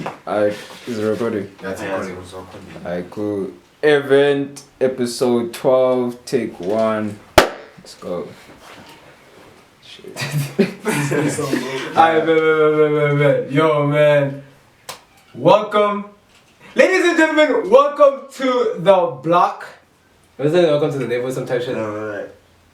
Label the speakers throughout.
Speaker 1: Alright, is it recording?
Speaker 2: That's recording.
Speaker 1: Alright, cool. AirVent episode 12, take 1. Let's go. Shit.
Speaker 3: Alright, man. Yo, man. Welcome. Ladies and gentlemen, welcome to the block. What's that? Welcome to the neighborhood, some type shit.
Speaker 2: No,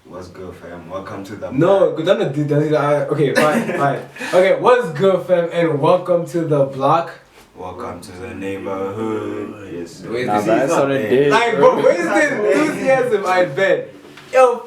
Speaker 2: what's good, fam? Welcome to the
Speaker 3: No, good. Okay, fine. Okay, what's good, fam? And welcome to the block.
Speaker 2: Welcome to the neighborhood. Yes.
Speaker 3: Where's
Speaker 1: Nah,
Speaker 3: this?
Speaker 1: that's on a day.
Speaker 3: Like, bro, where's the enthusiasm? I bet. Yo,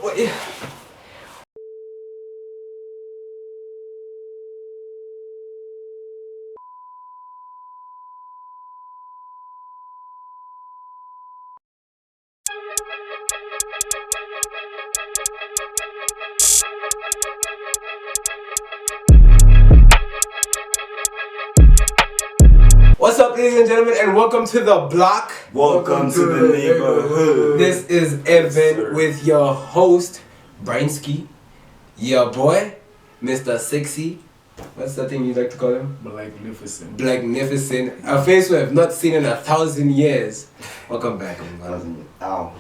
Speaker 3: what's up, ladies and gentlemen, and welcome to the block.
Speaker 2: Welcome to the neighborhood.
Speaker 3: This is AirVent with your host, Brainsky, your boy, Mr. Sexy. What's that thing you like to call him? Blacknificent. A face we have not seen in 1,000 years. Welcome back, man.
Speaker 2: Ow.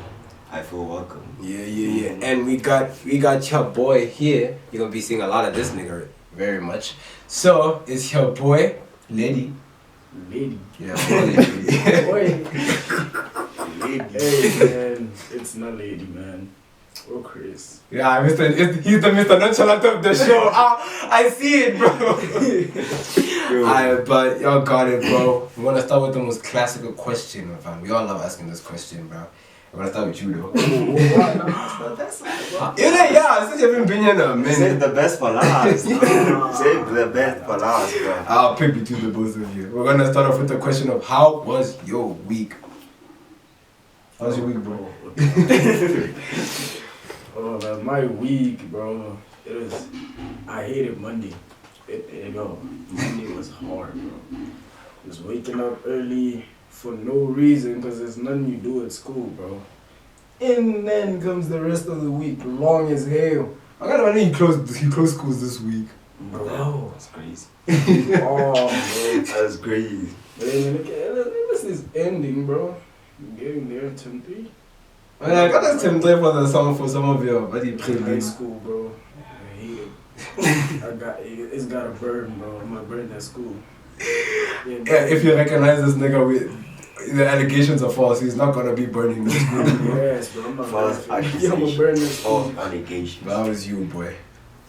Speaker 2: I feel welcome.
Speaker 3: Yeah. And we got your boy here. You're gonna be seeing a lot of this nigga very much. So it's your boy, Lady. Yeah,
Speaker 4: Boy. Hey man, it's not lady, man. Oh, Chris.
Speaker 3: Yeah, he's the Mr. Nonchalant of the show. I see it, bro. Alright, but y'all got it, bro. We wanna start with the most classical question, fam. We all love asking this question, bro. We're gonna start with you, though. Since you haven't been here in a minute.
Speaker 2: Save the best for last. Save the best for last, bro.
Speaker 3: I'll pick between the both of you. We're gonna start off with the question of how was your week? How's your week, bro?
Speaker 4: Oh man, my week, bro. I hated Monday. Monday was hard, bro. Just waking up early for no reason, because there's nothing you do at school, bro. And then comes the rest of the week, long as hell.
Speaker 3: I gotta know you closed schools this week.
Speaker 4: Bro,
Speaker 2: No, that's crazy.
Speaker 4: oh, bro.
Speaker 2: That's crazy.
Speaker 4: This is ending, bro. Getting there, term 3.
Speaker 3: I got this Tim Clay for the song for some of your buddy
Speaker 4: High
Speaker 3: played.
Speaker 4: school, bro. I hate it. It's got a burn, bro. I'm gonna burn that school.
Speaker 3: Yeah, if you recognize this nigga with the allegations are false, he's not gonna be burning the school.
Speaker 4: Yes, bro. I'm not
Speaker 2: False
Speaker 4: gonna burn this school.
Speaker 2: False allegations.
Speaker 3: That was you, boy.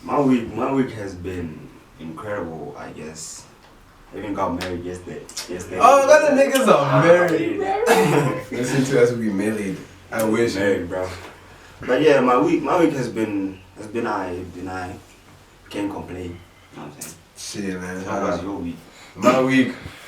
Speaker 2: My week has been incredible, I guess. I even got married yesterday.
Speaker 3: Oh, that the niggas are married. Listen to us, we married. I wish.
Speaker 2: Married, bro. But yeah, my week has been I can't complain. You know what I'm saying?
Speaker 3: Shit, man.
Speaker 2: How was your week?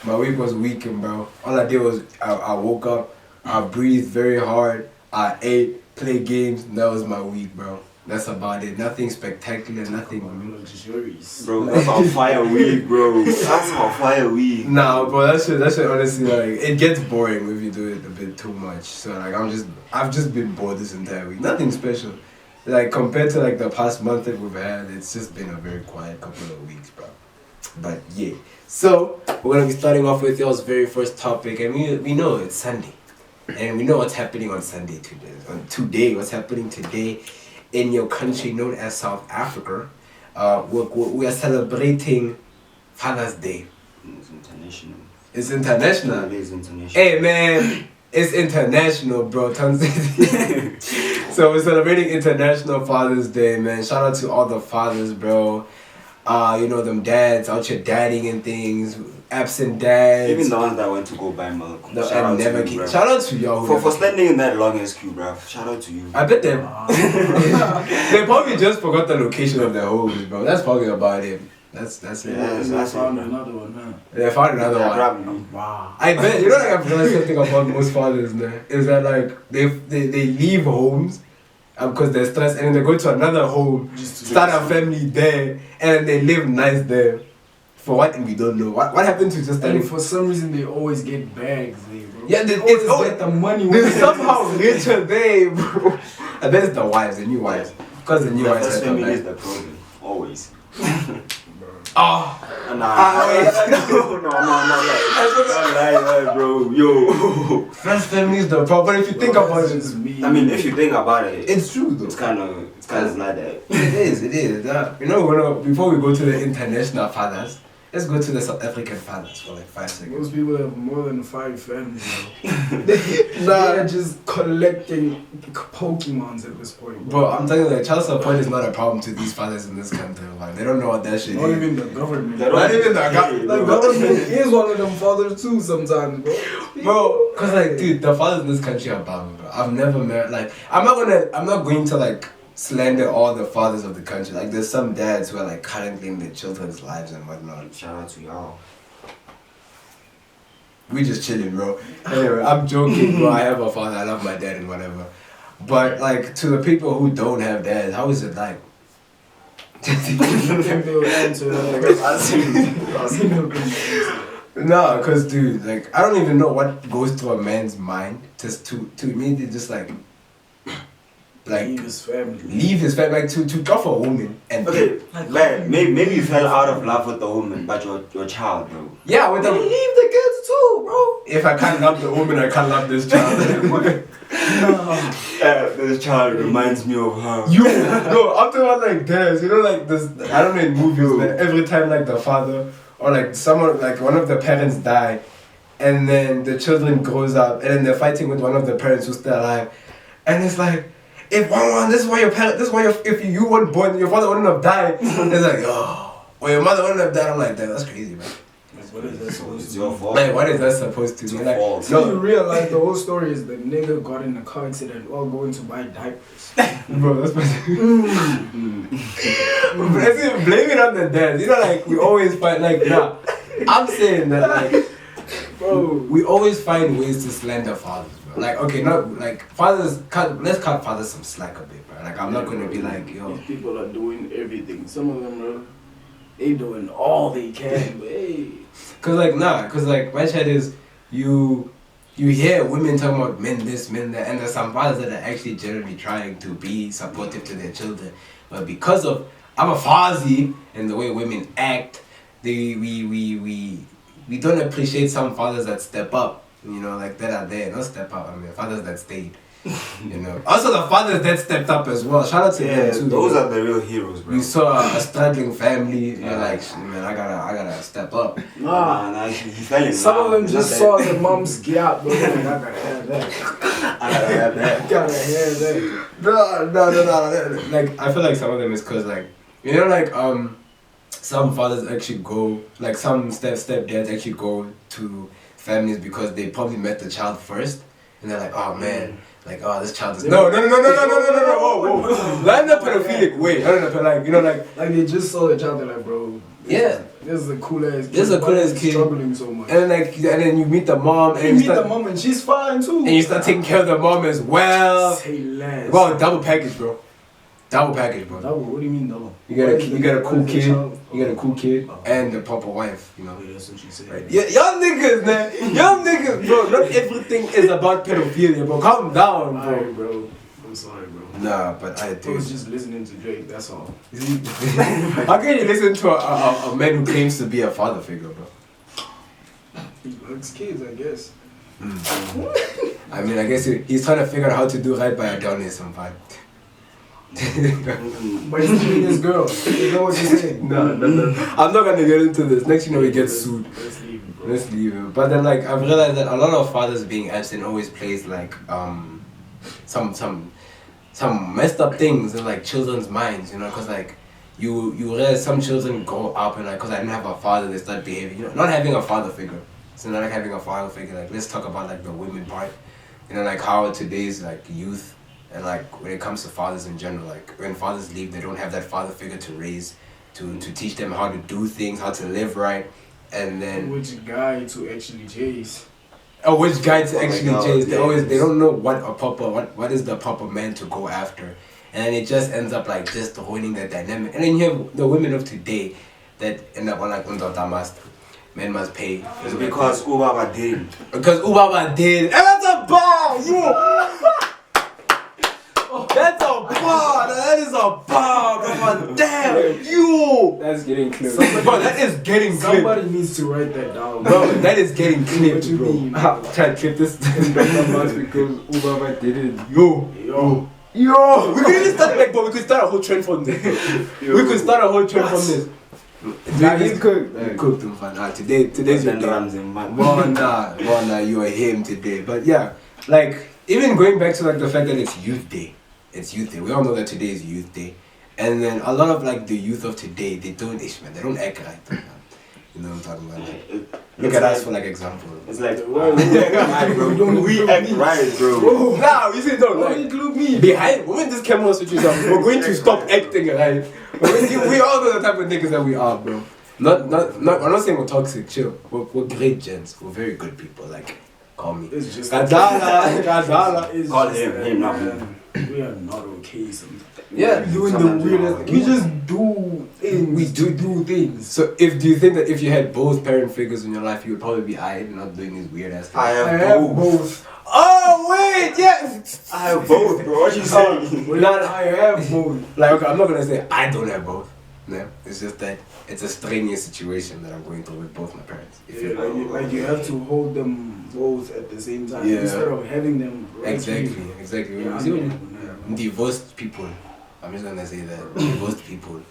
Speaker 3: My week was weekend, bro. All I did was I woke up, I breathed very hard, I ate, played games. That was my week, bro. That's about it. Nothing spectacular, nothing.
Speaker 4: Luxurious.
Speaker 2: Bro, that's our fire week, bro. That's our fire week.
Speaker 3: Nah, bro, that shit honestly, like, it gets boring if you do it a bit too much. So like I've just been bored this entire week. Nothing special. Like compared to like the past month that we've had, it's just been a very quiet couple of weeks, bro. But yeah. So we're gonna be starting off with y'all's very first topic, and we know it's Sunday. And we know what's happening on Sunday today. What's happening today in your country known as South Africa. We are celebrating Father's Day.
Speaker 2: It's international.
Speaker 3: It's international.
Speaker 2: It is international.
Speaker 3: Hey man, it's international, bro. So we're celebrating International Father's Day, man. Shout out to all the fathers, bro. You know them dads out here dadding and things. Absent dads.
Speaker 2: Even the ones that went to go buy milk.
Speaker 3: No,
Speaker 2: Shout out
Speaker 3: never
Speaker 2: to you, bro.
Speaker 3: shout out to y'all.
Speaker 2: For standing in that longest queue, bro. Shout out to you.
Speaker 3: I bet them. They probably just forgot the location of their homes, bro. That's probably about it. That's it.
Speaker 2: Yeah,
Speaker 4: I found another one, huh?
Speaker 3: They found another one.
Speaker 2: Probably.
Speaker 4: Wow.
Speaker 3: I bet, you know, like I've realized something about most fathers now, is that like they leave homes because they're stressed, and then they go to another home, start a family there, and they live nice there. For what we don't know. What happened to just
Speaker 4: And for some reason they always get bags there, bro.
Speaker 3: Yeah,
Speaker 4: they
Speaker 3: it's
Speaker 4: always get the money.
Speaker 3: They're somehow richer there, bro. And then it's the wives, the new wives. Because the new wives
Speaker 2: First
Speaker 3: have
Speaker 2: family
Speaker 3: like,
Speaker 2: is the problem. Always.
Speaker 3: oh,
Speaker 2: Nah.
Speaker 3: wait.
Speaker 2: No. bro. Yo.
Speaker 3: First family is the problem. If you think about it,
Speaker 4: me.
Speaker 2: I mean, if you think about it,
Speaker 3: it's true though.
Speaker 2: it's kind of like that.
Speaker 3: It is. You know, before we go to the international fathers, let's go to the South African fathers for like 5 seconds.
Speaker 4: Most people have more than 5 families. They're just collecting Pokemons at this point.
Speaker 3: Bro, I'm telling you, like, child support is not a problem to these fathers in this country. Like, they don't know what that shit
Speaker 4: Not
Speaker 3: is.
Speaker 4: even the government.
Speaker 3: Not even the government.
Speaker 4: The government is one of them fathers too sometimes, bro.
Speaker 3: Bro, cause like, dude, the fathers in this country are bum, bro. I've never met, like, I'm not going to like slander all the fathers of the country. Like, there's some dads who are like currently in their children's lives and whatnot.
Speaker 2: Shout out to y'all.
Speaker 3: We just chilling, bro. Anyway, I'm joking, bro. I have a father. I love my dad and whatever. But like, to the people who don't have dads, how is it like? No, cause dude, like, I don't even know what goes through a man's mind just to immediately just like
Speaker 4: leave his family,
Speaker 3: like to go for a woman and
Speaker 2: okay, man, maybe you fell out of love with the woman, but your child, bro.
Speaker 3: Yeah, with the
Speaker 4: leave the kids too, bro.
Speaker 3: If I can't love the woman, I can't love this child.
Speaker 2: This child reminds me of her.
Speaker 3: No, I'm talking about like this, you know, like this. I don't know, in movies, like every time like the father or like someone, like one of the parents die, and then the children grows up, and then they're fighting with one of the parents who's still alive, and it's like, if this is why your parent, if you weren't born, your father wouldn't have died. It's like, oh, or your mother wouldn't have died. I'm like, that's crazy, man.
Speaker 4: What is that supposed
Speaker 2: It's
Speaker 4: to
Speaker 2: your fault.
Speaker 3: Like, what is that supposed to be? Like,
Speaker 2: fault.
Speaker 4: So you realize the whole story is the nigga got in a car accident while going to buy diapers.
Speaker 3: bro, that's Let's even blame it on the dads. You know, like, we always find, like, nah. I'm saying that, like, bro, we always find ways to slander fathers, bro. Like, okay, not, like, let's cut fathers some slack a bit, bro. Like, I'm not gonna be like, yo.
Speaker 4: These people are doing everything. Some of them, bro, they doing all they can, but hey.
Speaker 3: Cause like my chat is you hear women talking about men this, men that, and there's some fathers that are actually generally trying to be supportive to their children, but because of I'm a Fazi and the way women act, we don't appreciate some fathers that step up, you know, like that are there, not step up. I mean, fathers that stayed. You know. Also the fathers that stepped up as well. Shout out to them too.
Speaker 2: Those are the real heroes, bro.
Speaker 3: You saw a struggling family. You're like, man, I gotta step up.
Speaker 2: Nah, he fell in
Speaker 4: some
Speaker 2: love.
Speaker 4: of them just saw the mom's gap, bro. Like, I gotta have that. Gotta have that.
Speaker 3: No. Like, I feel like some of them is cause like, you know, like some fathers actually go, like some stepdads actually go to families because they probably met the child first, and they're like, oh man. Like, oh, this child is no. Whoa. Like, not pedophilic way. No, like, you know, like
Speaker 4: they just saw the child. They're like, bro, this is a cool ass kid.
Speaker 3: This is a cool ass kid.
Speaker 4: Struggling so much.
Speaker 3: And then you meet the mom, and
Speaker 4: the mom, and she's fine too.
Speaker 3: And you start taking care of the mom as well.
Speaker 4: Say less.
Speaker 3: Well, double package, bro. Double package, bro.
Speaker 4: Double? What do you mean double?
Speaker 3: You got a cool kid. You got a cool kid and a proper wife. You know.
Speaker 4: Yeah, that's what she said.
Speaker 3: Right. Yeah, y'all niggas, man. Y'all niggas, bro. Not everything is about pedophilia, bro. Calm down, bro.
Speaker 4: Alright, bro. I'm sorry, bro.
Speaker 3: Nah, but I
Speaker 4: I
Speaker 3: do.
Speaker 4: was just listening to Drake. That's all.
Speaker 3: How can you listen to a man who claims to be a father figure, bro?
Speaker 4: He likes kids, I guess.
Speaker 3: I mean, I guess he's trying to figure out how to do right by Adonis sometime.
Speaker 4: But he's being his girl. You know what you're saying?
Speaker 3: No. I'm not gonna get into this. Next, you know, we get sued.
Speaker 4: Let's leave it, bro.
Speaker 3: Let's leave it. But then, like, I've realized that a lot of fathers being absent always plays like some messed up things in like children's minds, you know, because like you realize some children grow up and like, because I didn't have a father, they start behaving, you know, not having a father figure. So not like having a father figure. Like, let's talk about like the women part, you know, like how today's like youth. And like when it comes to fathers in general, like when fathers leave, they don't have that father figure to raise, to teach them how to do things, how to live right, and then
Speaker 4: which guy to actually chase.
Speaker 3: Oh, which guy to actually chase? They don't know what is the proper man to go after, and it just ends up like just ruining the dynamic. And then you have the women of today that end up on like men must pay.
Speaker 2: It's because Ubaba did.
Speaker 3: Because Ubaba did. And that's a bar, you. That's a bar. that is a bar, bro. Damn, you.
Speaker 1: That's getting close.
Speaker 3: Bro, that is getting clipped.
Speaker 4: Somebody needs to write that down.
Speaker 3: Bro, that is getting clipped,
Speaker 4: What you
Speaker 3: bro.
Speaker 4: mean?
Speaker 3: Try to clip this.
Speaker 1: Because Obama did it.
Speaker 3: Yo. We could even start like, but we could start a whole trend from this. We could start a whole trend from this.
Speaker 1: Nah, he's cooked.
Speaker 3: You cooked him, man. Today's your day. Nah, you are him today. But yeah, like, even going back to like the fact that it's Youth Day. It's Youth Day. We all know that today is Youth Day. And then a lot of like the youth of today, they don't act right. Man. You know what I'm talking about? Like, look at us for like example.
Speaker 2: It's like, we act right, bro.
Speaker 3: Nah, you see, don't like,
Speaker 4: include me.
Speaker 3: behind, when this camera switches on, we're going to stop acting right. We all know the type of niggas that we are, bro. Not. I'm not saying we're toxic. Chill. We're great gents. We're very good people. Like, call me.
Speaker 4: It's just
Speaker 3: Kadala.
Speaker 4: It's
Speaker 2: Call
Speaker 4: just
Speaker 2: him,
Speaker 4: that,
Speaker 2: him, not
Speaker 4: man, we are not okay sometimes.
Speaker 3: Yeah,
Speaker 4: Doing the
Speaker 2: sometimes
Speaker 4: weirdest.
Speaker 2: we
Speaker 4: We just do things.
Speaker 3: We do
Speaker 4: things.
Speaker 3: So, do you think that if you had both parent figures in your life, you would probably be eyed and not doing these weird ass things?
Speaker 2: I
Speaker 4: I
Speaker 2: have
Speaker 4: have
Speaker 2: both.
Speaker 4: both.
Speaker 3: Oh wait, yes.
Speaker 2: I have both, bro. What you saying?
Speaker 4: I have both.
Speaker 3: Like, okay, I'm not gonna say I don't have both. No, it's just that it's a strenuous situation that I'm going through with both my parents.
Speaker 4: Yeah, like you have to hold them both at the same time instead of having them.
Speaker 3: Exactly.
Speaker 4: Yeah,
Speaker 3: See, when divorced people, I'm just gonna say that divorced people.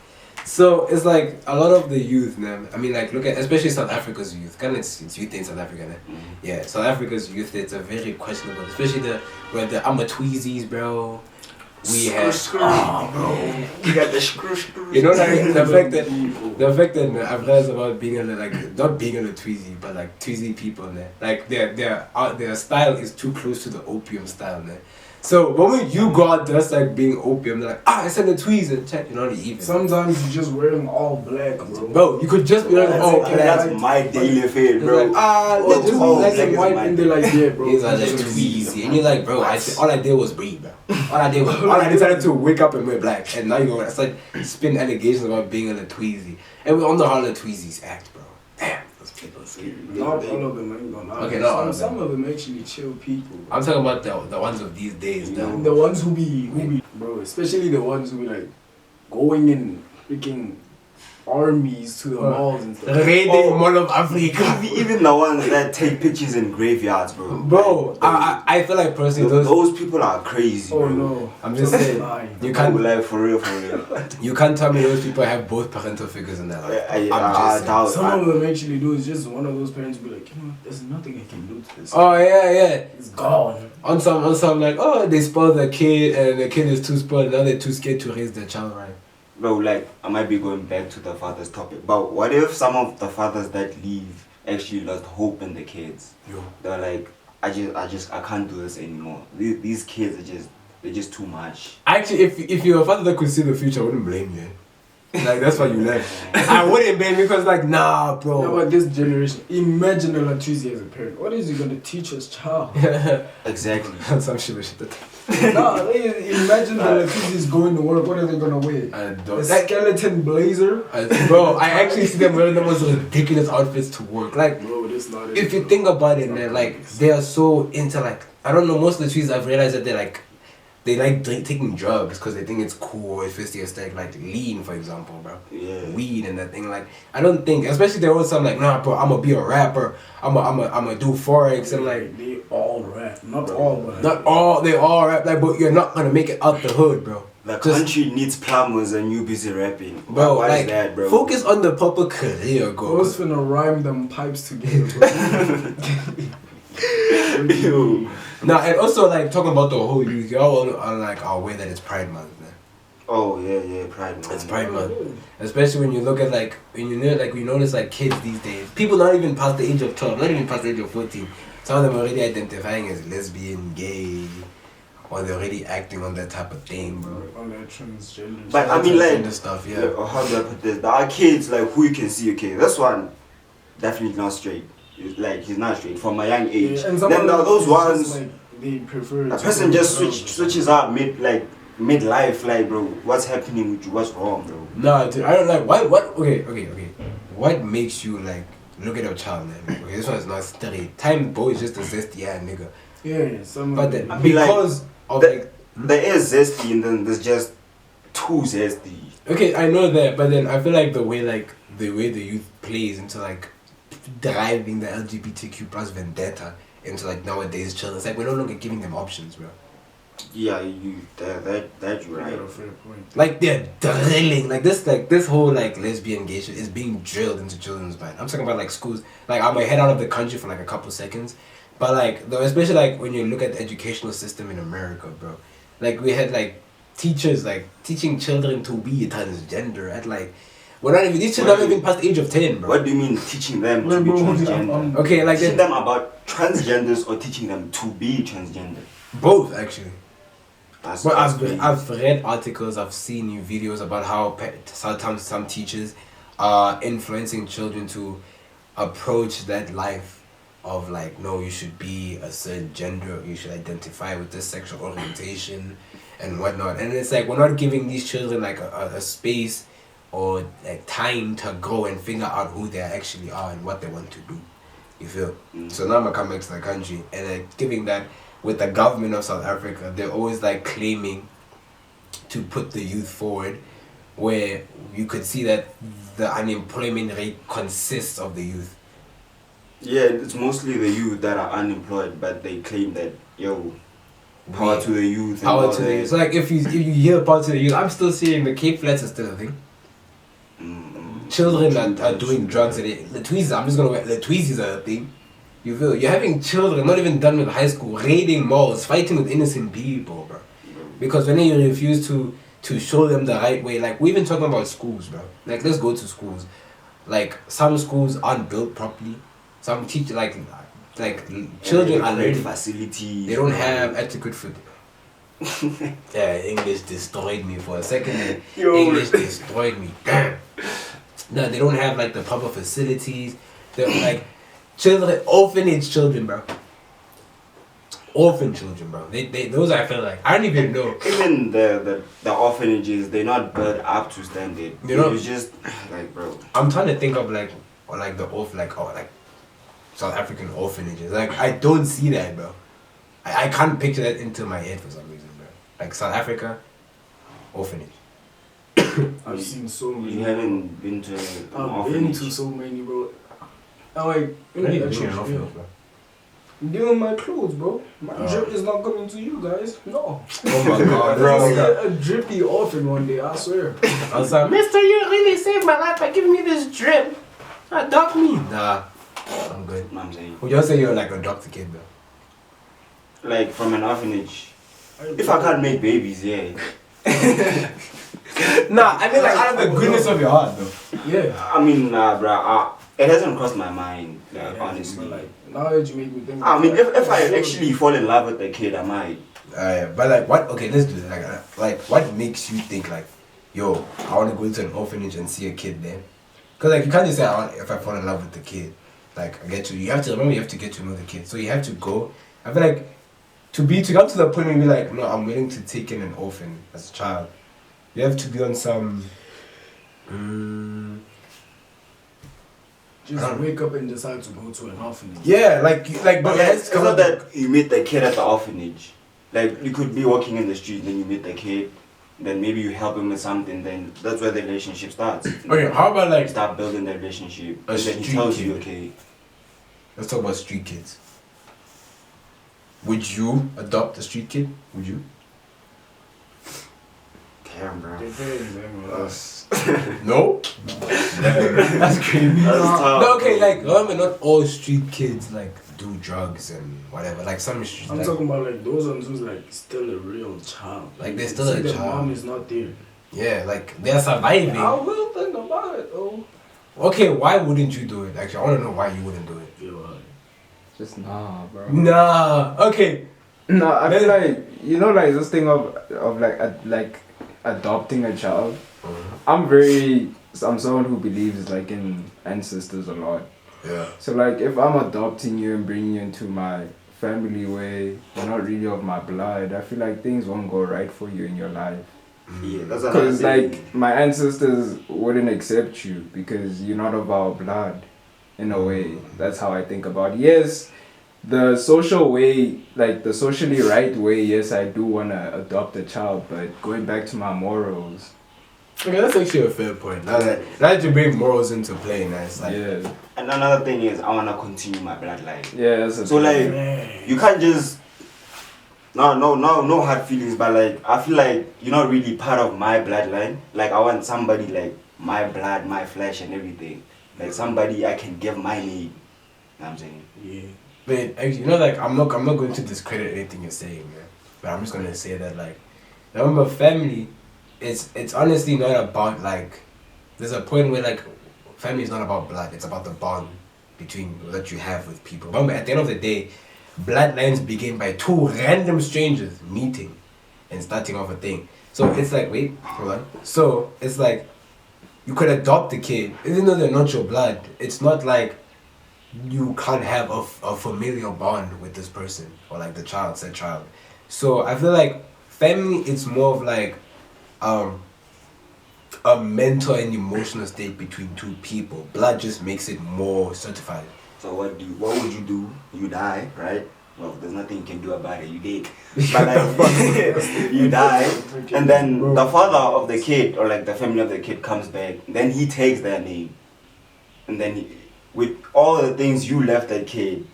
Speaker 3: So it's like a lot of the youth, man. I mean, like, look at especially South Africa's youth. Kind of it's youth in South Africa, man. Yeah, South Africa's youth. It's a very questionable, especially the Tweezies, bro. We have bro.
Speaker 2: You got the screw.
Speaker 3: You know, like the fact that I've realized about being a like not being a Tweezy, but like Tweezy people, man. Like their style is too close to the opium style, man. So when you go out dressed like being opium, they're like, I said the tweez and check, you're not even.
Speaker 4: Sometimes you're just wearing all black, bro.
Speaker 3: Bro, you could just be like,
Speaker 2: that's my daily fade, bro.
Speaker 3: Like,
Speaker 4: Or just
Speaker 2: all
Speaker 4: black
Speaker 2: black
Speaker 4: and
Speaker 2: is
Speaker 4: white
Speaker 2: my
Speaker 4: and they're like, yeah, bro.
Speaker 3: these are like tweezy, and you're like, bro, all I did was breathe, bro. All I decided to wake up and wear black, and now you're gonna start spin allegations about being a tweezy, and we all know how the tweezies act, bro. Damn, those people.
Speaker 4: Not all of them ain't gonna lie.
Speaker 3: Okay, not all of them.
Speaker 4: Some of them actually chill people. Bro.
Speaker 3: I'm talking about the ones of these days, though.
Speaker 4: The ones who be, bro, especially the ones who be like going in freaking armies to the malls and stuff.
Speaker 3: Raiding Mall of Africa.
Speaker 2: Even the ones that take pictures in graveyards, bro.
Speaker 3: Bro, I feel like personally
Speaker 2: those people are crazy, bro.
Speaker 4: Oh no.
Speaker 3: I'm just saying, you can't
Speaker 2: like for real.
Speaker 3: you can't tell me those people have both parental figures in their life.
Speaker 2: Some
Speaker 4: of them actually do. It's just one of those parents be like, you know, there's nothing I can do to this.
Speaker 3: Oh yeah.
Speaker 4: It's gone.
Speaker 3: On some like, oh, they spoiled the kid and the kid is too spoiled, now they're too scared to raise their child right.
Speaker 2: Bro, like, I might be going back to the father's topic, but what if some of the fathers that leave actually lost hope in the kids?
Speaker 3: Yo.
Speaker 2: They're like, I can't do this anymore. These kids they're just too much.
Speaker 3: Actually, if you're a father that could see the future, I wouldn't blame you. Like, that's why you left. I wouldn't blame you because, like, nah, bro.
Speaker 4: No, but this generation, imagine a Latusi as a parent. What is he gonna teach his child?
Speaker 2: Exactly.
Speaker 3: Some shit.
Speaker 4: Nah, imagine the Latusis going to work. What are they gonna wear? A skeleton blazer?
Speaker 3: Bro, I actually see them wearing the most ridiculous outfits to work. Like,
Speaker 4: bro, this not
Speaker 3: if you think about it, man, like, they are so into, like, I don't know, most of the trees I've realized that they like taking drugs because they think it's cool if it's the aesthetic, like lean, for example, bro.
Speaker 2: Yeah.
Speaker 3: Weed and that thing. Like, I don't think, especially there was some like, nah, bro, I'm gonna be a rapper. I'm gonna do forex and like.
Speaker 4: They all rap, not all, but
Speaker 3: not all. They all rap, like, but you're not gonna make it out the hood, bro.
Speaker 2: The country needs plumbers and you busy rapping.
Speaker 3: Bro,
Speaker 2: why
Speaker 3: like,
Speaker 2: is that, bro?
Speaker 3: focus on the proper career, bro.
Speaker 4: Who's finna rhyme them pipes together, bro?
Speaker 3: Nah, and also like talking about the whole youth, y'all are like aware that it's Pride Month, man.
Speaker 2: Oh yeah, Pride Month.
Speaker 3: It's Pride Month, especially when you look at like when you know like we notice like kids these days, people not even past the age of 12, not even past the age of 14. Some of them are already identifying as lesbian, gay, or they're already acting on that type of thing, bro.
Speaker 4: On that transgender.
Speaker 2: But I mean, like,
Speaker 3: stuff, yeah.
Speaker 2: How do I put this? There are kids like who you can see. Okay, this one definitely not straight. Like he's not straight from a young age.
Speaker 4: Yeah, and
Speaker 2: then there are those ones.
Speaker 4: Like, they prefer.
Speaker 2: A person just switches up mid-life. Like, bro, what's happening with you? What's wrong, bro?
Speaker 3: Nah, dude, I don't like what. Okay. What makes you like look at your child, man? Okay, this one is not steady. Time boy is just a zesty ass nigga.
Speaker 4: Yeah, some.
Speaker 3: But then,
Speaker 2: I mean,
Speaker 3: because
Speaker 2: like, there is zesty and then there's just too zesty.
Speaker 3: Okay, I know that, but then I feel like the way the youth plays into like driving the LGBTQ plus vendetta into like nowadays children. It's like we're no longer giving them options, bro.
Speaker 2: Yeah, that you're right.
Speaker 3: Like they're drilling this whole like lesbian gay shit is being drilled into children's mind. I'm talking about like schools. Like I might head out of the country for like a couple seconds, but like especially like when you look at the educational system in America, bro. Like we had like teachers like teaching children to be transgender at like we're not even these children haven't even past the age of 10, bro.
Speaker 2: What do you mean teaching them to be transgender?
Speaker 3: Okay, like
Speaker 2: teaching them about transgenders or teaching them to be transgender?
Speaker 3: Both actually.
Speaker 2: That's
Speaker 3: But
Speaker 2: crazy.
Speaker 3: I've read articles, I've seen new videos about how sometimes some teachers are influencing children to approach that life of like, no, you should be a certain gender, you should identify with this sexual orientation and whatnot. And it's like we're not giving these children like a space or like time to grow and figure out who they actually are and what they want to do. You feel? So now I'm gonna come back to the country and like giving that with the government of South Africa, they're always like claiming to put the youth forward, where you could see that the unemployment rate consists of the youth.
Speaker 2: Yeah, it's mostly the youth that are unemployed, but they claim that power to the youth.
Speaker 3: Power to the youth. So like if you hear power to the youth, I'm still seeing the Cape Flats is still a thing. Children are doing drugs and the tweezers. I'm just gonna wear the tweezers are a thing. You feel? You're having children not even done with high school, raiding malls, fighting with innocent people, bro. Because when you refuse to show them the right way, like we've been talking about schools, bro. Like let's go to schools. Like some schools aren't built properly. Some teach like children are learning
Speaker 2: facilities.
Speaker 3: They don't have adequate food. Yeah, English destroyed me for a second. English destroyed me. No, they don't have like the proper facilities. They're like children, orphanage children, bro. Orphan children, bro. They those I feel like I don't even know.
Speaker 2: Even the orphanages, they're not built up to standard.
Speaker 3: You know,
Speaker 2: it's just like, bro.
Speaker 3: I'm trying to think of like South African orphanages. Like I don't see that, bro. I can't picture that into my head for some reason, bro. Like South Africa, orphanage.
Speaker 4: I've seen so many.
Speaker 2: You haven't been to an
Speaker 4: I've been
Speaker 2: orphanage?
Speaker 4: to so many, bro. I'm like,
Speaker 3: Really?
Speaker 4: that shit,
Speaker 3: Bro.
Speaker 4: doing my clothes, bro. My drip is not coming to you guys. No.
Speaker 3: Oh my god,
Speaker 4: Bro,
Speaker 3: bro.
Speaker 4: a drippy orphan one day, I swear.
Speaker 3: I was like, Mister, you really saved my life by giving me this drip. Adopt me. Nah, I'm good.
Speaker 2: I'm saying.
Speaker 3: Would you say you're like adopt a kid though?
Speaker 2: Like from an orphanage. If I can't make babies, yeah.
Speaker 3: Nah, I mean like out of the goodness of your heart though.
Speaker 4: Yeah.
Speaker 2: I mean, bruh, it hasn't crossed my mind, honestly.
Speaker 4: Like, now that you make me think.
Speaker 2: I mean, if I actually fall in love with the kid, I might.
Speaker 3: Yeah, but like what? Okay, let's do it. Like what makes you think like, yo, I want to go into an orphanage and see a kid there? Cause like you can't just say if I fall in love with the kid, like I get to. You have to remember you have to get to know the kid. So you have to go. I feel like to come to the point where you're like, no, I'm willing to take in an orphan as a child. You have to be on some.
Speaker 4: Just wake up and decide to go to an orphanage.
Speaker 3: Yeah, like,
Speaker 2: But it's not that you meet the kid at the orphanage. Like you could be walking in the street, then you meet the kid, then maybe you help him with something. Then that's where the relationship starts.
Speaker 3: Okay, how about like
Speaker 2: start building the relationship?
Speaker 3: A
Speaker 2: And then he
Speaker 3: street
Speaker 2: tells
Speaker 3: kid.
Speaker 2: you, okay.
Speaker 3: Let's talk about street kids. Would you adopt a street kid? Would you?
Speaker 2: Damn, bro.
Speaker 3: No? That's crazy.
Speaker 2: That's tough.
Speaker 3: No, okay, like remember not all street kids like do drugs and whatever. Like some street
Speaker 4: I'm
Speaker 3: like,
Speaker 4: talking about like those ones who's like still a real child.
Speaker 3: Like, they're
Speaker 4: you
Speaker 3: still
Speaker 4: see
Speaker 3: a
Speaker 4: their
Speaker 3: child.
Speaker 4: mom is not there.
Speaker 3: yeah, like they're surviving.
Speaker 4: I will think about it though.
Speaker 3: Okay, why wouldn't you do it? Actually, I wanna know why you wouldn't do it.
Speaker 1: Just nah, bro.
Speaker 3: Nah, okay.
Speaker 1: No, I feel like like this thing of like adopting a child. I'm someone who believes like in ancestors a lot.
Speaker 3: Yeah.
Speaker 1: So like if I'm adopting you and bringing you into my family where you're not really of my blood, I feel like things won't go right for you in your life.
Speaker 2: Yeah, that's another
Speaker 1: Because
Speaker 2: thing.
Speaker 1: like my ancestors wouldn't accept you because you're not of our blood. In a way, that's how I think about it. Yes, the social way, like the socially right way, yes, I do want to adopt a child, but going back to my morals.
Speaker 3: Okay, that's actually a fair point. Now that you bring morals into play, now it's like...
Speaker 1: Yeah.
Speaker 2: And another thing is, I want to continue my bloodline.
Speaker 1: Yeah, that's a
Speaker 2: So, like, you can't just... No hard feelings, but, like, I feel like you're not really part of my bloodline. Like, I want somebody, like, my blood, my flesh and everything. Like, somebody I can give my name. You know what I'm saying?
Speaker 4: Yeah.
Speaker 3: But actually, you know, like I'm not going to discredit anything you're saying, man. But I'm just gonna say that, like, remember, family, it's honestly not about, like, there's a point where, like, family is not about blood. It's about the bond between that you have with people. Remember, at the end of the day, bloodlines begin by two random strangers meeting and starting off a thing. So it's like, wait, hold on. So it's like you could adopt a kid, even though they're not your blood. It's not like you can't have a familial bond with this person or like the child, said child. So I feel like family, it's more of like a mental and emotional state between two people. Blood just makes it more certified.
Speaker 2: So what would you do? You die, right? Well, there's nothing you can do about it. You did. But like, you die, and then the father of the kid or like the family of the kid comes back. Then he takes their name, and then with all the things you left that kid,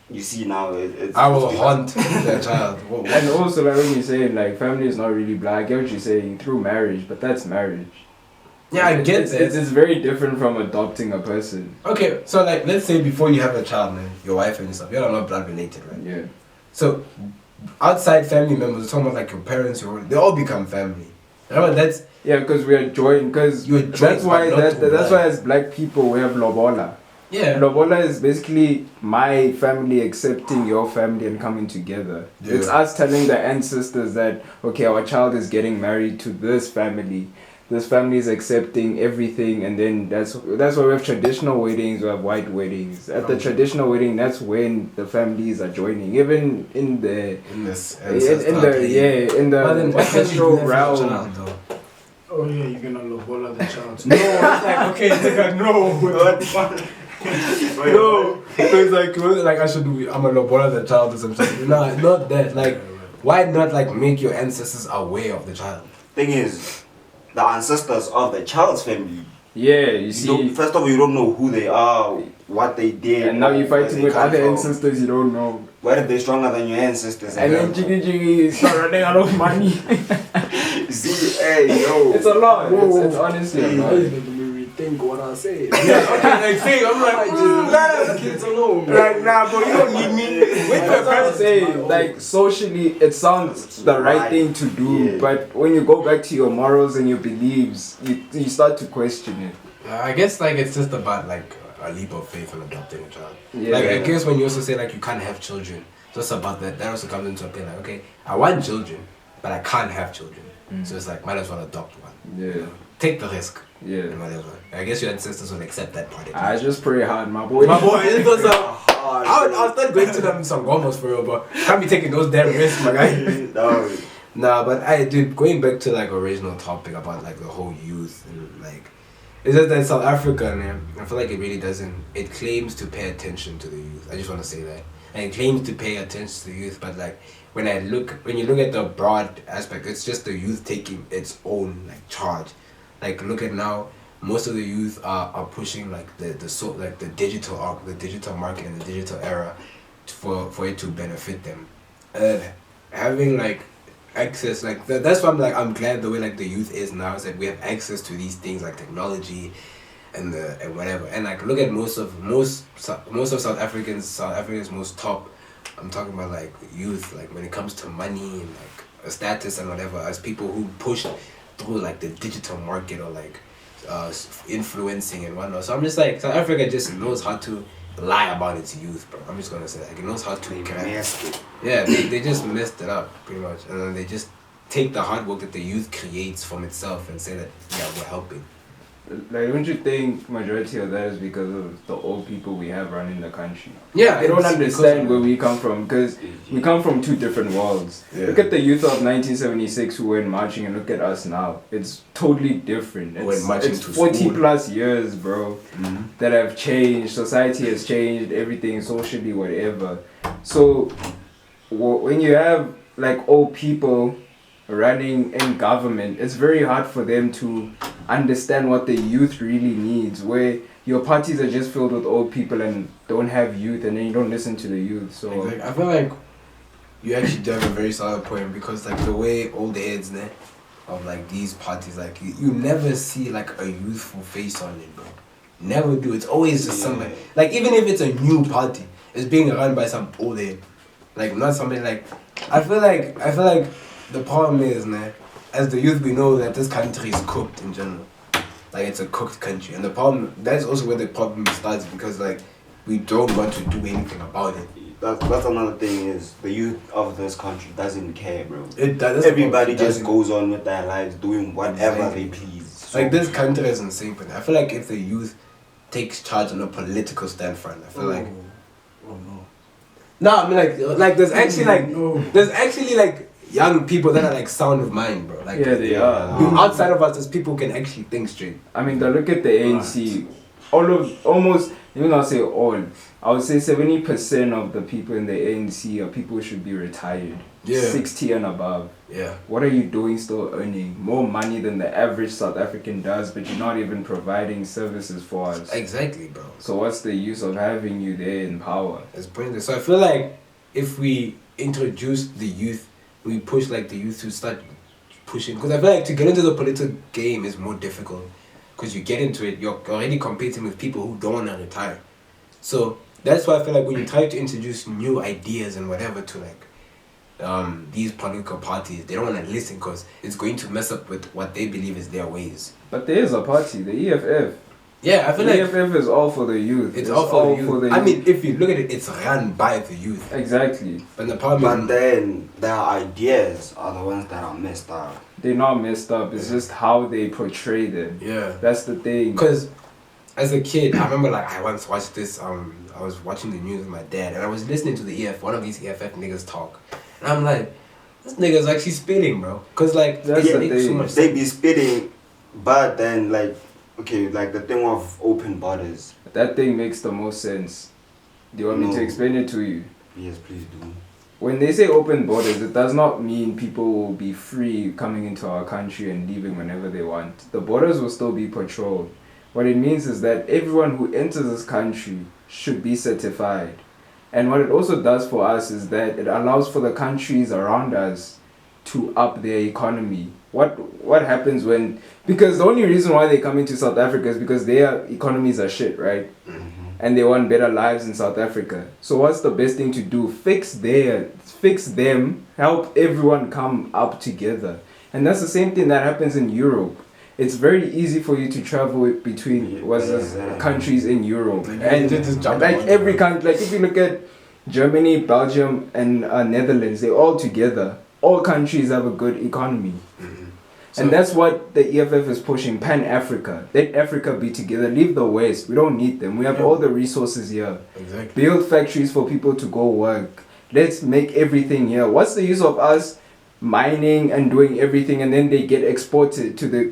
Speaker 2: you see now it's...
Speaker 3: I will haunt that child.
Speaker 1: And also, like when you're saying, like, family is not really blood. I get what you're saying through marriage, but that's marriage.
Speaker 3: Yeah, I get
Speaker 1: it.
Speaker 3: it.
Speaker 1: It's very different from adopting a person.
Speaker 3: Okay, so like, let's say before you have a child, man, your wife and stuff, you're not blood related, right?
Speaker 1: Yeah.
Speaker 3: So, outside family members, talking about like your parents, they all become family. Remember, that's...
Speaker 1: Yeah, because we are joined. Because that's why that's why as black people we have lobola.
Speaker 3: Yeah.
Speaker 1: Lobola is basically my family accepting your family and coming together. Yeah. It's us telling the ancestors that, okay, our child is getting married to this family. This family is accepting everything, and then that's why we have traditional weddings, we have white weddings. At the traditional wedding, that's when the families are joining. Even in the ancestral realm.
Speaker 4: Oh yeah, you're gonna lobola the child. No, it's like, okay, nigga, no. What the fuck?
Speaker 3: No, it's like I should do. I'm a lobola the child or something. No, not that. Like, why not like make your ancestors aware of the child?
Speaker 2: Thing is, the ancestors of the child's family.
Speaker 1: Yeah, you see.
Speaker 2: First of all, you don't know who they are, what they did.
Speaker 1: And now you're fighting with other ancestors you don't know.
Speaker 2: What if they're stronger than your ancestors?
Speaker 1: And then Jiggy start running out of money.
Speaker 2: See, hey, yo.
Speaker 1: It's a lot. It's honestly a lot.
Speaker 4: Think what I say.
Speaker 3: Yeah, okay, like see, I'm like,
Speaker 4: the kids alone.
Speaker 1: Like, nah, but you don't need me. Wait for the say, like, socially, it sounds the right thing to do, but when you go back to your morals and your beliefs, you start to question it.
Speaker 3: I guess, like, it's just about, like, a leap of faith on adopting a child.
Speaker 1: Yeah.
Speaker 3: Like, I guess when you also say, like, you can't have children, just about that also comes into a thing, like, okay, I want children, but I can't have children. So it's like, might as well adopt one.
Speaker 1: Yeah.
Speaker 3: You know? Take the risk.
Speaker 1: Yeah.
Speaker 3: And whatever. I guess your ancestors will accept that part.
Speaker 1: I just pray hard, my boy.
Speaker 3: My boy, it was I'll start going to them some gomos for real, but can't be taking those damn risks, my guy.
Speaker 2: No.
Speaker 3: Nah, but dude, going back to like original topic about like the whole youth and like, it's just that South Africa, man, I feel like it really doesn't. It claims to pay attention to the youth. I just want to say that, and it claims to pay attention to the youth, but like when you look at the broad aspect, it's just the youth taking its own like charge. Like look at now, most of the youth are pushing like the digital market and the digital era for it to benefit them. Having like access like that's why I'm glad the way like the youth is now is that we have access to these things like technology and whatever. And like look at most of South Africa's most top, I'm talking about like youth, like when it comes to money and like a status and whatever, as people who push through like the digital market or like influencing and whatnot. So I'm just like, South Africa just knows how to lie about its youth, bro. I'm just gonna say like it knows how to
Speaker 2: messed it.
Speaker 3: Yeah, they just messed it up pretty much, and then they just take the hard work that the youth creates from itself and say that we're helping.
Speaker 1: Like, don't you think majority of that is because of the old people we have running the country?
Speaker 3: Yeah,
Speaker 1: they don't understand where we come from, because we come from two different worlds. Yeah. Look at the youth of 1976 who were marching, and look at us now. It's totally different. It's 40 plus years, bro, that have changed. Society has changed, everything socially, whatever. So when you have like old people running in government, it's very hard for them to understand what the youth really needs, where your parties are just filled with old people and don't have youth, and then you don't listen to the youth. So
Speaker 3: Exactly. I feel like you actually have a very solid point, because like the way old heads there of like these parties, like you never see like a youthful face on it, bro. Never do. It's always just somebody, like even if it's a new party, it's being run by some old head, like not somebody like. I feel like the problem is, man, as the youth we know that this country is cooked in general. Like it's a cooked country, and the problem, that's also where the problem starts, because like we don't want to do anything about it.
Speaker 2: That's another thing, is the youth of this country doesn't care, bro.
Speaker 3: Everybody
Speaker 2: just goes on with their lives doing whatever they please. So
Speaker 3: like this country is insane, but I feel like if the youth takes charge on a political stand front, I feel like
Speaker 4: no.
Speaker 3: no, I mean like there's actually like young people that are like sound of mind, bro. Like
Speaker 1: yeah, they are.
Speaker 3: Outside of us, there's people who can actually think straight.
Speaker 1: I mean, look at the ANC. Almost, even I'll say all, I would say 70% of the people in the ANC are people who should be retired.
Speaker 3: Yeah.
Speaker 1: 60 and above.
Speaker 3: Yeah.
Speaker 1: What are you doing still earning more money than the average South African does, but you're not even providing services for us?
Speaker 3: Exactly, bro.
Speaker 1: So what's the use of having you there in power?
Speaker 3: It's pointless. So I feel like if we introduce the youth, we push like the youth to start pushing, because I feel like to get into the political game is more difficult, because you get into it, you're already competing with people who don't want to retire. So that's why I feel like when you try to introduce new ideas and whatever to like these political parties, they don't want to listen, because it's going to mess up with what they believe is their ways.
Speaker 1: But there is a party, the EFF.
Speaker 3: Yeah, I feel
Speaker 1: the
Speaker 3: like
Speaker 1: EFF is all for the youth.
Speaker 3: it's all for the youth. I mean, if you look at it, it's run by the youth.
Speaker 1: Exactly.
Speaker 3: But the problem
Speaker 2: But then their ideas are the ones that are messed up.
Speaker 1: They're not messed up. It's just how they portray them.
Speaker 3: Yeah.
Speaker 1: That's the thing.
Speaker 3: Because as a kid, I remember like I once watched this. I was watching the news with my dad, and I was listening to one of these EFF niggas talk, and I'm like, this nigga's actually spitting, bro. Because like
Speaker 1: That's
Speaker 3: it
Speaker 1: the
Speaker 3: makes
Speaker 1: thing.
Speaker 3: so much
Speaker 2: They
Speaker 3: sense.
Speaker 2: be spitting, but then like, okay, like the thing of open borders.
Speaker 1: That thing makes the most sense. Do you want me
Speaker 2: No.
Speaker 1: to explain it to you?
Speaker 2: Yes, please do.
Speaker 1: When they say open borders, it does not mean people will be free coming into our country and leaving whenever they want. The borders will still be patrolled. What it means is that everyone who enters this country should be certified. And what it also does for us is that it allows for the countries around us to up their economy. What happens when... Because the only reason why they come into South Africa is because their economies are shit, right? And they want better lives in South Africa. So what's the best thing to do? Fix them, help everyone come up together. And that's the same thing that happens in Europe. It's very easy for you to travel between countries in Europe.
Speaker 3: Like,
Speaker 1: And
Speaker 3: just jump
Speaker 1: like
Speaker 3: on
Speaker 1: every
Speaker 3: it.
Speaker 1: country, like if you look at Germany, Belgium, and Netherlands, they're all together. All countries have a good economy. And that's what the EFF is pushing, Pan-Africa. Let Africa be together. Leave the West. We don't need them. We have all the resources here.
Speaker 3: Exactly.
Speaker 1: Build factories for people to go work. Let's make everything here. What's the use of us mining and doing everything, and then they get exported to the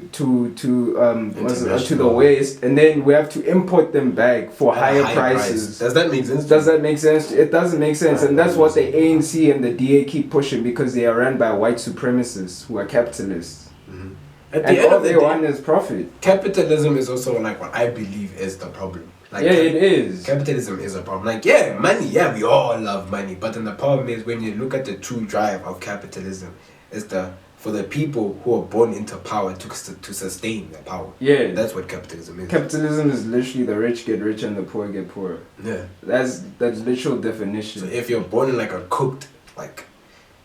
Speaker 1: West, and then we have to import them back for higher prices?
Speaker 3: Does that make sense?
Speaker 1: Does that make sense? It doesn't make sense, and that's what the ANC and the DA keep pushing, because they are run by white supremacists who are capitalists.
Speaker 3: At the
Speaker 1: And
Speaker 3: end
Speaker 1: all
Speaker 3: of the
Speaker 1: they
Speaker 3: day,
Speaker 1: want is profit.
Speaker 3: capitalism is also like what I believe is the problem. Like
Speaker 1: Yeah, it is.
Speaker 3: Capitalism is a problem. Like, yeah, money, yeah, we all love money. But then the problem is when you look at the true drive of capitalism, it's for the people who are born into power to sustain their power.
Speaker 1: Yeah.
Speaker 3: That's what capitalism is.
Speaker 1: Capitalism is literally the rich get rich and the poor get poorer.
Speaker 3: Yeah.
Speaker 1: That's literal definition.
Speaker 3: So if you're born in like a cooked, like,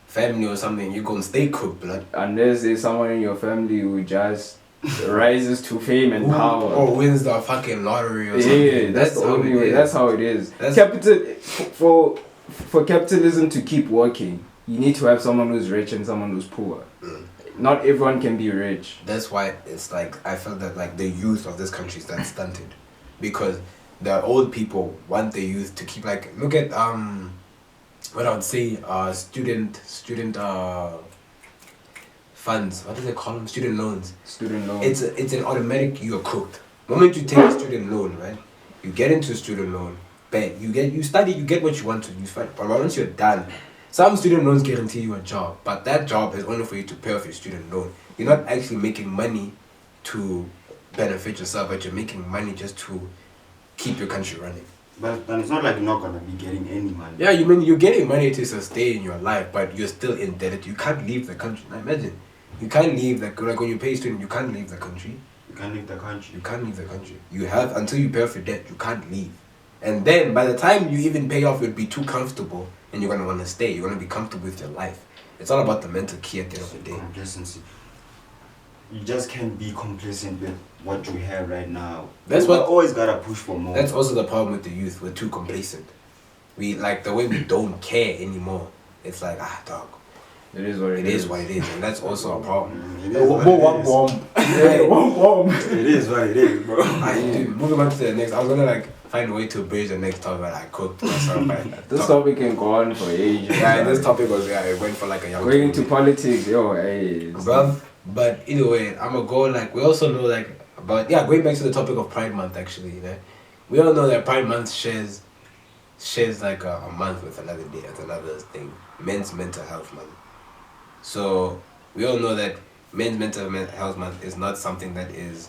Speaker 3: family or something, you're gonna stay cooked, blood.
Speaker 1: Unless there's someone in your family who just rises to fame and power.
Speaker 3: Or wins the fucking lottery or something.
Speaker 1: Yeah, that's the
Speaker 3: how
Speaker 1: only
Speaker 3: it
Speaker 1: way.
Speaker 3: is.
Speaker 1: That's how it is.
Speaker 3: That's-
Speaker 1: For capitalism to keep working, you need to have someone who's rich and someone who's poor. Not everyone can be rich.
Speaker 3: That's why it's like I felt that like the youth of this country is that stunted, because the old people want the youth to keep like look at what I would say student funds. What do they call them? Student loans.
Speaker 1: Student loan.
Speaker 3: It's an automatic. You're cooked. The moment you take a student loan, right? You get into a student loan. bad. You study, you get what you want to. You find, but once you're done, some student loans guarantee you a job, but that job is only for you to pay off your student loan. You're not actually making money to benefit yourself, but you're making money just to keep your country running.
Speaker 2: But it's not like you're not gonna be getting any money.
Speaker 3: Yeah, you mean you're getting money to sustain your life, but you're still indebted. You can't leave the country. Now imagine, you can't leave like when you pay student, you can't leave the country.
Speaker 2: You can't leave the country.
Speaker 3: You can't leave the country. You have until you pay off your debt. You can't leave, and then by the time you even pay off, you'll be too comfortable, and you're gonna want to stay. You're gonna be comfortable with your life. It's all about the mental key at the end of the day.
Speaker 2: Complacency. You just can't be complacent with what you have right now.
Speaker 3: That's
Speaker 2: You
Speaker 3: what
Speaker 2: always gotta push for more.
Speaker 3: That's also the problem with the youth. We're too complacent. We like the way we don't care anymore. It's like dog.
Speaker 1: It is what it
Speaker 3: is what it is, and that's also a problem.
Speaker 2: It is what it is, what it is, bro.
Speaker 3: Dude, moving on to the next, I was gonna like find a way to bridge the next topic, but I cooked myself.
Speaker 1: This topic can go on for ages.
Speaker 3: Yeah, this topic was it went for like a young.
Speaker 1: Going into politics, hey.
Speaker 3: Bruv, but either way, I'ma go like we also know like about going back to the topic of Pride Month actually, you know. We all know that Pride Month shares like a month with another day, that's another thing. Men's Mental Health Month. So we all know that Men's Mental Health Month is not something that is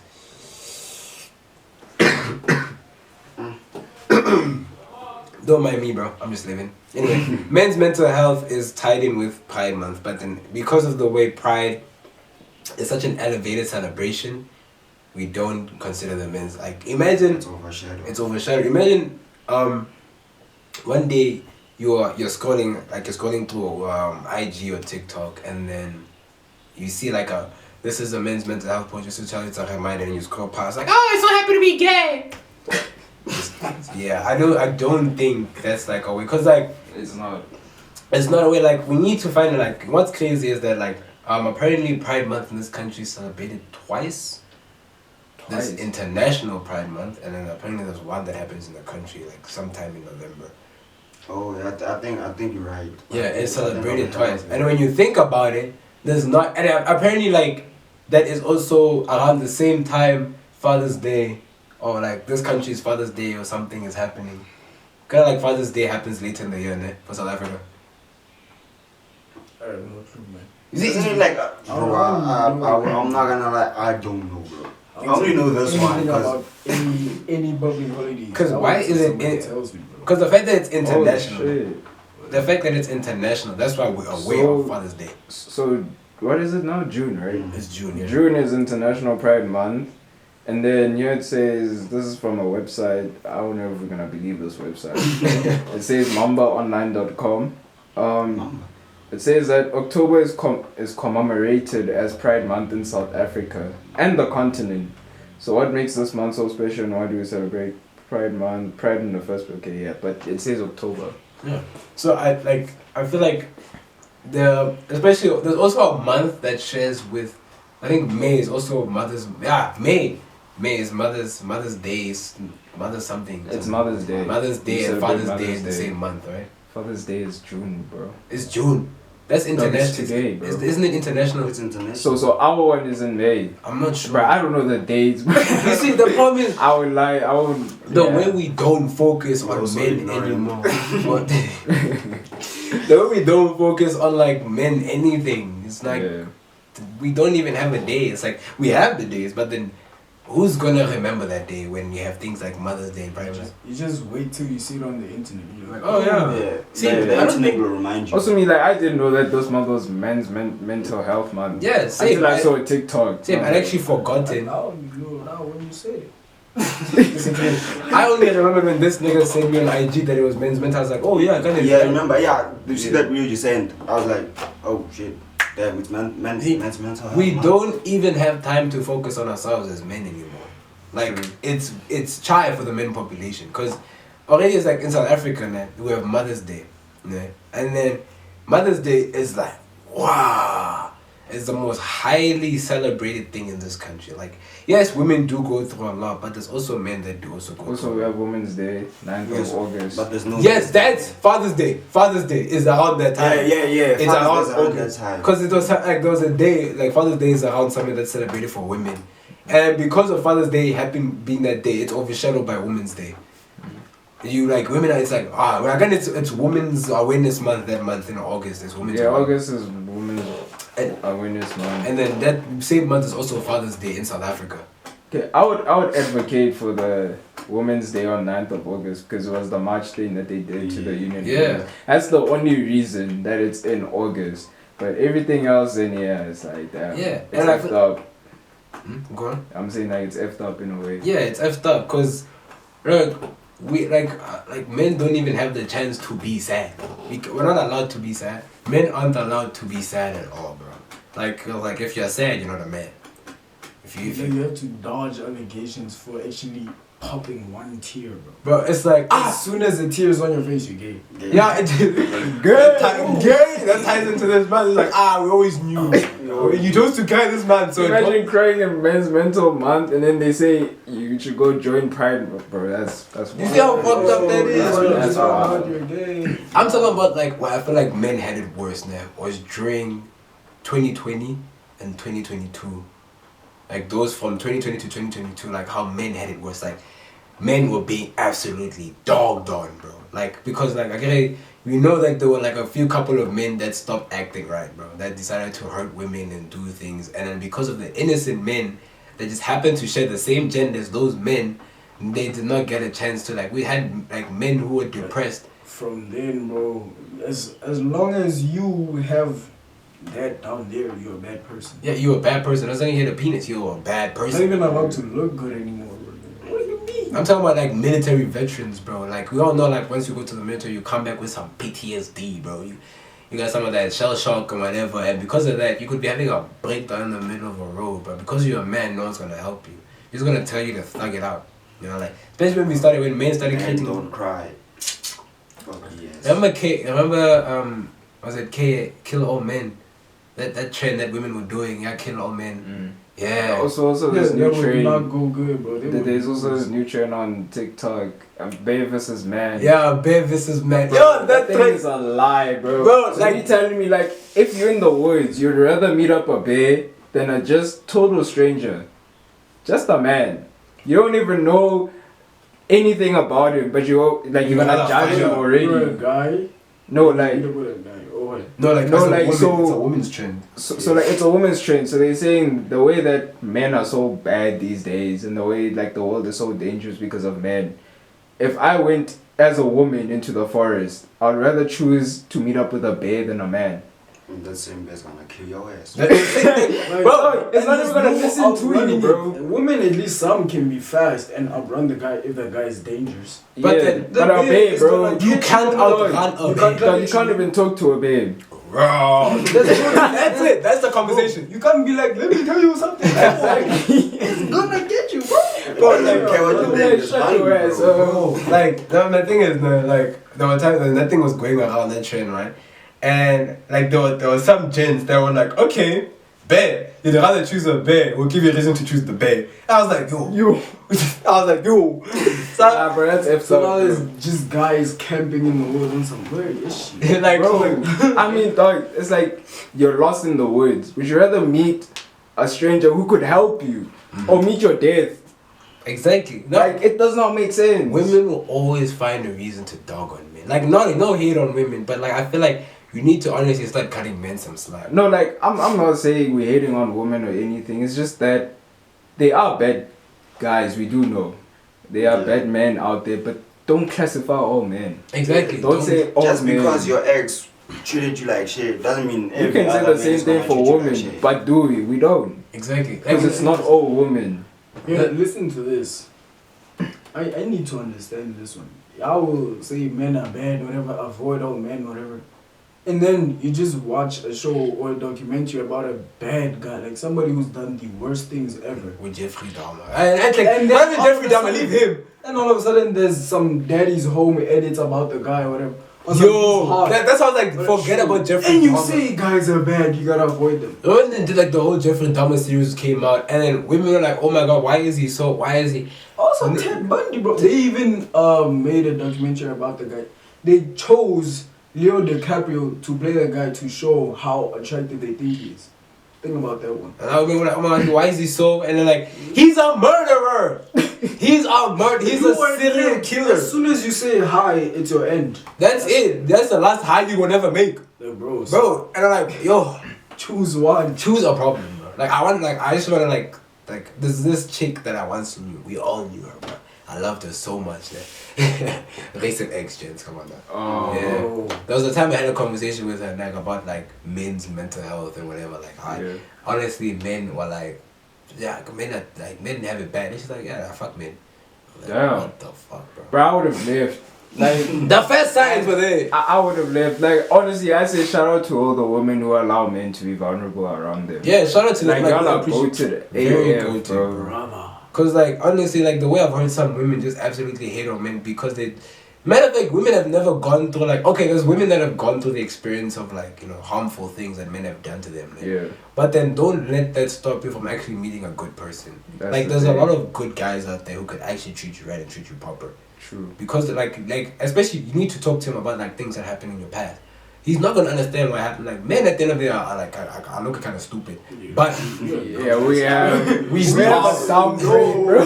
Speaker 3: don't mind me, bro. I'm just living. Anyway, men's mental health is tied in with Pride Month, but then because of the way Pride is such an elevated celebration, we don't consider the men's like. Imagine
Speaker 2: It's overshadowed.
Speaker 3: It's overshadowed. Imagine one day you're scrolling through IG or TikTok, and then you see like this is a men's mental health post just to tell you it's a reminder, and you scroll past like, oh, I'm so happy to be gay. Yeah, I don't think that's like a way, cause like
Speaker 1: It's not
Speaker 3: a way. Like we need to find like what's crazy is that like apparently Pride Month in this country is celebrated twice. There's International Pride Month, and then apparently there's one that happens in the country like sometime in November.
Speaker 2: Oh, yeah, I think you're right.
Speaker 3: Yeah, it's celebrated twice. And when you think about it, there's not, and apparently like that is also around the same time Father's Day, or like this country's Father's Day or something is happening. Kind of like Father's Day happens later in the year, ne? For South Africa.
Speaker 4: I don't know, true, man.
Speaker 2: Isn't it like, bro, I'm not gonna lie, I don't know, bro. I only know this one because
Speaker 4: any public holiday.
Speaker 3: Because why is it? Because the fact that it's international. The fact that it's international, that's why we're aware of Father's Day.
Speaker 1: So what is it now? June, right?
Speaker 3: It's June. Yeah.
Speaker 1: June is International Pride Month. And then here it says, this is from a website, I don't know if we're gonna believe this website. It says mambaonline.com. It says that October is commemorated as Pride Month in South Africa and the continent. So what makes this month so special, and why do we celebrate Pride Month? Pride in the first place, okay, yeah, but it says October.
Speaker 3: Yeah. So I feel like especially there's also a month that shares with, I think May is also May is Mother's Day, Mother's something.
Speaker 1: It's Mother's Day.
Speaker 3: Mother's Day and Father's Day in the same month, right?
Speaker 1: Father's Day is June, bro.
Speaker 3: It's June. That's international.
Speaker 1: No, today, bro.
Speaker 3: Isn't it international?
Speaker 2: it's international.
Speaker 1: So our one is in May.
Speaker 3: I'm not sure.
Speaker 1: Bro, I don't know the dates.
Speaker 3: You see, the problem is
Speaker 1: I would lie.
Speaker 3: the way we don't focus on
Speaker 2: Also
Speaker 3: men
Speaker 2: ignoring.
Speaker 3: anymore. The way we don't focus on like men anything. It's like we don't even have a day. It's like we have the days, but then who's gonna remember that day when you have things like Mother's Day and Pride Month?
Speaker 4: You just wait till you see it on the internet. You're like,
Speaker 3: Oh yeah.
Speaker 2: See,
Speaker 3: See,
Speaker 2: the
Speaker 3: I don't
Speaker 2: internet
Speaker 3: think-
Speaker 2: will remind you.
Speaker 1: Also, me like I didn't know that this month was Men's Mental Health Month.
Speaker 3: Yeah, same.
Speaker 1: Until I saw a TikTok.
Speaker 3: Same. I'd actually forgotten.
Speaker 4: now you know now when you say it.
Speaker 3: I only remember when this nigga sent me on IG that it was men's mental. I was like, oh yeah, I got it.
Speaker 2: Yeah, I remember. Yeah, you see that reel you sent? I was like, oh shit, damn, it's men's mental health.
Speaker 3: We
Speaker 2: man.
Speaker 3: don't even have time to focus on ourselves as men anymore. Like it's child for the men population, because already it's like in South Africa now we have Mother's Day, yeah? And then Mother's Day is like wow, it's the most highly celebrated thing in this country. Like yes, women do go through a lot, but there's also men that do also go
Speaker 1: Also,
Speaker 3: through.
Speaker 1: we have Women's Day, 9th
Speaker 2: Yes,
Speaker 1: of August.
Speaker 2: But there's no.
Speaker 3: Yes, that's Father's Day. Father's Day is around that time.
Speaker 2: Yeah.
Speaker 3: It's around
Speaker 2: that
Speaker 3: August.
Speaker 2: time.
Speaker 3: Because it was like there was a day like Father's Day is around something that's celebrated for women, and because of Father's Day being that day, it's overshadowed by Women's Day. you like women. It's like again, it's Women's Awareness Month. That month in August is Women's.
Speaker 1: Yeah, August is Women's Awareness Month.
Speaker 3: And then that same month is also Father's Day in South Africa.
Speaker 1: Okay, I would advocate for the Women's Day on 9th of August because it was the march thing that they did to the Union.
Speaker 3: Yeah.
Speaker 1: That's the only reason that it's in August. But everything else in here is like that.
Speaker 3: Yeah.
Speaker 1: It's
Speaker 3: And
Speaker 1: effed up.
Speaker 3: Go on.
Speaker 1: I'm saying like it's effed up in a way.
Speaker 3: Yeah, it's effed up because, we like men don't even have the chance to be sad. We're not allowed to be sad. Men aren't allowed to be sad at all, bro. Like if you're sad, you're not a man. If
Speaker 4: you have to dodge allegations for actually popping one tear, bro.
Speaker 3: Bro, it's like
Speaker 4: as soon as the tear is on your face, you're gay.
Speaker 3: Yeah, it is. Gay. That ties into this man. It's like we always knew. You chose to carry this man. So
Speaker 1: imagine crying in Men's Mental Month, and then they say you should go join Pride, bro. That's.
Speaker 3: You see how fucked up that is?
Speaker 1: That's wild.
Speaker 4: You're gay.
Speaker 3: I'm talking about like what I feel like men had it worse now was during 2020 and 2022. Like those from 2020 to 2022, like how men had it worse. Like men were being absolutely dogged on, bro. Like because like okay, we know like there were like a few couple of men that stopped acting right, bro. That decided to hurt women and do things, and then because of the innocent men that just happened to share the same gender as those men, they did not get a chance to like. We had like men who were depressed.
Speaker 4: From then, bro, as long as you have that down there, you're a bad person.
Speaker 3: Yeah, you're a bad person. As long as you hit a penis, you're a bad person.
Speaker 4: Not even allowed to look good anymore, bro. What do you mean?
Speaker 3: I'm talking about like military veterans, bro. Like we all know, like once you go to the military, you come back with some PTSD, bro. You got some of that shell shock and whatever, and because of that, you could be having a breakdown in the middle of a road, but because you're a man, no one's gonna help you. He's gonna tell you to thug it out. You know, like especially when men started creating.
Speaker 2: Don't cry. Fuck yes.
Speaker 3: Remember was it Kill All Men? That trend that women were doing, kill all men. Yeah.
Speaker 1: Also this new trend.
Speaker 4: Not go good, bro.
Speaker 1: There's also this new trend on TikTok. Bear versus man.
Speaker 3: Yeah, bear versus man.
Speaker 1: Yo, that thing is a lie, bro.
Speaker 3: Bro,
Speaker 1: so
Speaker 3: like
Speaker 1: you telling me like if you're in the woods, you'd rather meet up a bear than a just total stranger, just a man. You don't even know anything about him, but you're gonna judge him already.
Speaker 4: You're a guy.
Speaker 1: No, like.
Speaker 3: It's a woman's trend.
Speaker 1: So like it's a woman's trend. So they're saying the way that men are so bad these days, and the way like the world is so dangerous because of men. If I went as a woman into the forest, I'd rather choose to meet up with a bear than a man.
Speaker 2: That same bear's gonna kill your ass.
Speaker 1: Bro, it's not even gonna listen to you, bro.
Speaker 4: Women, at least some can be fast and outrun the guy if the guy is dangerous.
Speaker 1: But
Speaker 3: yeah,
Speaker 1: but a bear, bro,
Speaker 3: you can't outrun a bear.
Speaker 1: You can't even talk to a bear.
Speaker 3: Bro, that's it. That's the conversation.
Speaker 4: You can't be like, let me tell you something. It's gonna get you, bro.
Speaker 2: Bro, like, care what you think.
Speaker 1: Shut your ass up.
Speaker 3: Like, the thing is, like, there were times when that thing was going around that train, right? And, like, there were some gents that were like, okay, bear. You'd rather choose a bear. We'll give you a reason to choose the bear. I was like, yo. I was like, yo.
Speaker 1: Nah, bro, that's F
Speaker 4: so now there's just guys camping in the woods on some weird shit.
Speaker 3: Like,
Speaker 1: bro, I mean, dog, it's like you're lost in the woods. Would you rather meet a stranger who could help you or meet your death?
Speaker 3: Exactly.
Speaker 1: Like, it does not make sense.
Speaker 3: Women will always find a reason to dog on men. Like, no hate on women, but, like, I feel like you need to honestly start cutting men some slack.
Speaker 1: No, like, I'm not saying we're hating on women or anything. It's just that they are bad guys, we do know. They are bad men out there, but don't classify all men.
Speaker 3: Exactly.
Speaker 1: Don't say all
Speaker 2: just
Speaker 1: men.
Speaker 2: Because your ex treated you like shit doesn't mean
Speaker 1: you can say the same thing for women, but do we? We don't.
Speaker 3: Exactly.
Speaker 1: Because it's not all women.
Speaker 4: Yeah, listen to this. I need to understand this one. I will say men are bad, whatever, avoid all men, whatever. And then you just watch a show or a documentary about a bad guy, like somebody who's done the worst things ever.
Speaker 3: With Jeffrey Dahmer. And then Jeffrey Dahmer, leave him.
Speaker 4: And all of a sudden there's some daddy's home edits about the guy or whatever.
Speaker 3: Yo, that's how I was like, forget about Jeffrey Dahmer.
Speaker 4: And you say guys are bad, you gotta avoid them.
Speaker 3: And then like the whole Jeffrey Dahmer series came out, and then women were like, oh my god, why is he?
Speaker 4: Also Ted Bundy, bro. They even made a documentary about the guy. They chose Leo DiCaprio to play the guy to show how attractive they think he is. Think about that one.
Speaker 3: And I was like, oh my god, why is he so? And they're like, he's a murderer! He's our murder. He's a serial killer.
Speaker 4: As soon as you say hi, it's your end.
Speaker 3: That's it. That's the last high you will never make.
Speaker 4: Like, bro.
Speaker 3: Bro, and I'm like, yo,
Speaker 4: Choose one.
Speaker 3: choose a problem, bro. Like I just wanna like there's this chick that I once knew. We all knew her, bro. I loved her so much. Recent ex-gens, come on now.
Speaker 1: Oh.
Speaker 3: Yeah. There was a time I had a conversation with her like about like men's mental health and whatever. Like honestly, men were like, yeah, men have it bad. And she's like, yeah, fuck men. Like,
Speaker 1: Damn.
Speaker 3: what the fuck, bro?
Speaker 1: Bro, I would have left. Like
Speaker 3: The first signs were there.
Speaker 1: I would have left. Like honestly, I say shout out to all the women who allow men to be vulnerable around them.
Speaker 3: Yeah, shout out to
Speaker 1: Like
Speaker 3: them.
Speaker 1: y'all
Speaker 3: I
Speaker 1: are
Speaker 3: appreciate-
Speaker 1: goated.
Speaker 3: Very
Speaker 1: AF,
Speaker 3: goated,
Speaker 1: bro.
Speaker 4: Brother.
Speaker 3: Cause like honestly, like the way I've heard some women just absolutely hate on men because they, matter of fact, women have never gone through like there's women that have gone through the experience of like harmful things that men have done to them. Like,
Speaker 1: Yeah.
Speaker 3: But then don't let that stop you from actually meeting a good person.
Speaker 1: That's
Speaker 3: like
Speaker 1: the
Speaker 3: there's a
Speaker 1: thing.
Speaker 3: lot of good guys out there who could actually treat you right and treat you proper.
Speaker 1: True.
Speaker 3: Because like especially you need to talk to him about like things that happened in your past. He's not gonna understand what happened. Like men at the end of the day are like I look kind of stupid, but
Speaker 1: Yeah, we have
Speaker 3: we
Speaker 1: have a
Speaker 3: slow.
Speaker 1: dumb brain, bro.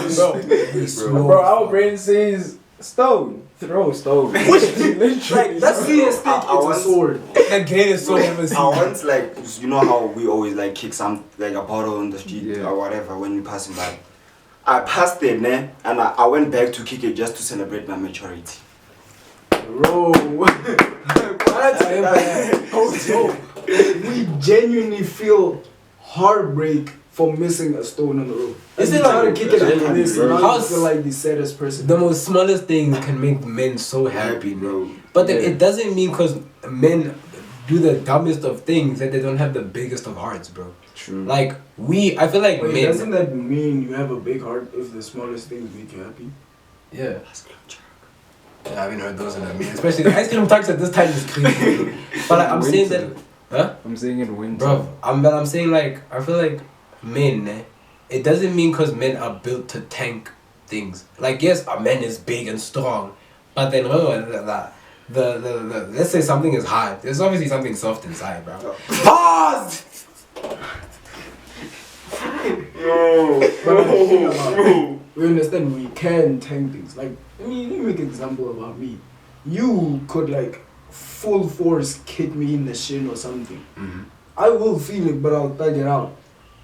Speaker 3: We slow.
Speaker 1: Bro, our brain says stone, throw stone. Literally,
Speaker 3: That's
Speaker 4: See a stick,
Speaker 2: I
Speaker 4: it's a
Speaker 2: once-
Speaker 4: sword.
Speaker 3: The greatest soul ever
Speaker 2: I
Speaker 3: seen.
Speaker 2: once like you know how we always like kick some like a bottle on the street
Speaker 1: Yeah.
Speaker 2: or whatever when we passing by. I passed it, and I went back to kick it just to celebrate my maturity.
Speaker 4: Bro. We genuinely feel heartbreak for missing a stone on the road.
Speaker 3: Is it
Speaker 4: trying
Speaker 3: like-
Speaker 4: to kick it like this?
Speaker 1: Bro.
Speaker 4: Now you
Speaker 3: How's-
Speaker 4: feel like the saddest person.
Speaker 3: The most smallest things can make men so happy,
Speaker 2: bro.
Speaker 3: But then
Speaker 1: Yeah.
Speaker 3: it doesn't mean because men do the dumbest of things that they don't have the biggest of hearts, bro.
Speaker 1: True.
Speaker 3: Like I feel like
Speaker 4: Wait,
Speaker 3: men.
Speaker 4: doesn't that mean you have a big heart if the smallest things make you happy?
Speaker 3: Yeah. I haven't heard those in a minute. Especially the ice cream trucks at this time is crazy. But like, I'm saying that, huh?
Speaker 1: I'm saying in winter.
Speaker 3: Bro, I'm saying like I feel like men. It doesn't mean because men are built to tank things. Like yes, a man is big and strong, but then the let's say something is hard. There's obviously something soft inside, bro. Pause.
Speaker 4: But like, think about it. We understand we can tank things. Like, let me make an example about me. You could like full force kick me in the shin or something.
Speaker 3: Mm-hmm.
Speaker 4: I will feel it, but I'll thug it out.